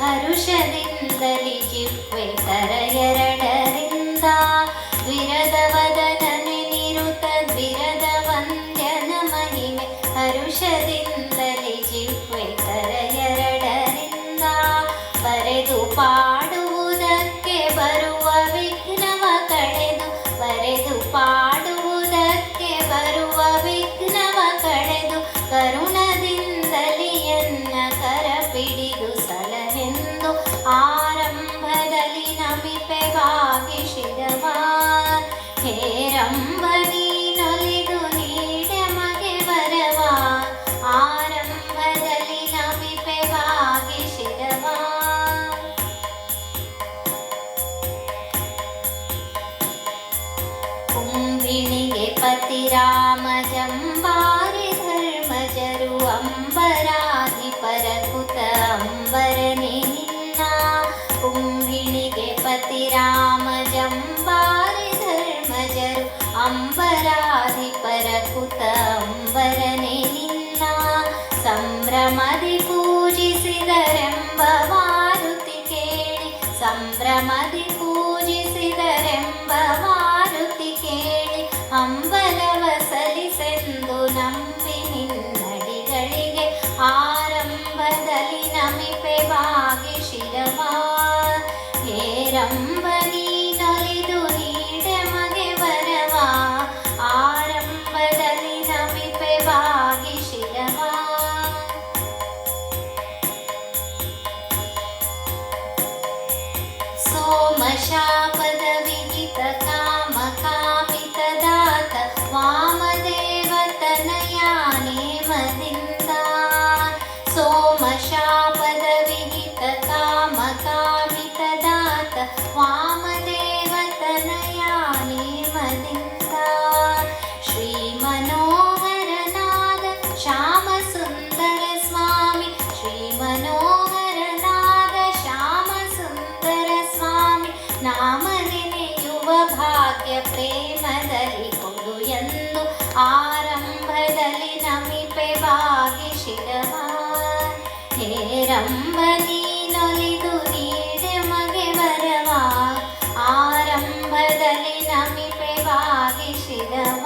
ಹರುಷದಿಂದಲಿ ಜಿಹ್ವೆ ಕರ ಎರಡರಿಂದ ದ್ವಿರದ ವದನನೆ ನಿರುತ ದ್ವಿರದ ವಂದ್ಯನ ಮಹಿಮೆ ಹರುಷದಿಂದಲಿ ಜಿಹ್ವೆ ಕರ ಎರಡರಿಂದ ಬರೆದು ಪಾಡುವುದಕ್ಕೆ ಬರುವ ವಿಘ್ನವ ಕಳೆದು ಬರೆದು ಪಾಡುವುದಕ್ಕೆ ಬರುವ ವಿಘ್ನವ ಕಳೆದು ಕರುಣದಿಂದಲಿ ಎನ್ನ ಕರ ಪಿಡಿದು ಸಲಹೆಂದು ಆರಂಭದಲ್ಲಿ ನಮಿಪೆ ಭಾಗಿಸಿದವ ಹೇರಂಬ ನೀನೊಲಿದು ನೀಡೆ ಮಗೆ ವರವ ಆರಂಭದಲ್ಲಿ ನಮಿಪೆ ಭಾಗಿಸಿದವ ಕುಂಭಿಣಿಗೆ ಪತಿ ರಾಮ ಜಂಬಾರಿ ಧರ್ಮಜರು ಅಂಬರಾಧಿಪರ ಕುತ ಅಂಬರನೆ ನಿನ್ನ ಕುಂಭಿಣಿಗೆ ಪತಿ ರಾಮ ಜಂಬಾರಿ ಧರ್ಮಜರು ಅಂಬರಾಧಿಪರ ಕುತ ಅಂಬರನೆ ನಿನ್ನ ಸಂಭ್ರಮದಿ ಪೂಜಿಸಿದರೆಂಬ ಮಾರುತಿ ಕೇಳಿ ಸಂಭ್ರಮದಿ ಪೂಜಿಸಿದರೆಂಬ ಮಾರುತಿ ಕೇಳಿ ಹಂಬಲವ ಸಲಿಸೆಂದು ನಂಬಿ ನಿನ್ನಡಿಗಳಿಗೆ ಆರಂಭದಲ್ಲಿ ನಮಿಪೆ ಭಾಗಿಸಿದವ ಹೇರಂಬ ನೀನೊಲಿದು ನೀಡೆ ಮಗೆ ವರವ ಆರಂಭದಲ್ಲಿ ನಮಿಪೆ ಭಾಗಿಸಿದವ ಸೋಮಶಾಪದ ವಿಹಿತ ಕಾಮ ಕಾಮಿತ ದಾತ ವಾಮದೇವ ತನಯ ನೇಮದಿಂದ ಸೋಮಶಾಪದ ವಿಹಿತ ಕಾಮ ಕಾಮಿತ ದಾತ ವಾಮದೇವ ತನಯ ನೇಮದಿಂದ ಶ್ರೀ ಮನೋಹರನಾದ ಶ್ಯಾಮ ಸುಂದರ ಸ್ವಾಮಿ ಶ್ರೀ ಮನೋಹರನಾದ ಶ್ಯಾಮ ಸುಂದರ ಸ್ವಾಮಿ ನಾಮ ನೆನೆಯುವ ಭಾಗ್ಯ ಪ್ರೇಮದಲ್ಲಿ ಕೊಡು ಎಂದು ಆರಂಭದಲ್ಲಿ ನಮಿಪೆ ಭಾಗಿಸಿದವ ಹೇರಂಬ ನೀನೊಲಿದು ನೀಡೆ ಮಗೆ ವರವ ಆರಂಭದಲ್ಲಿ ನಮಿಪೆ ಭಾಗಿಸಿದವ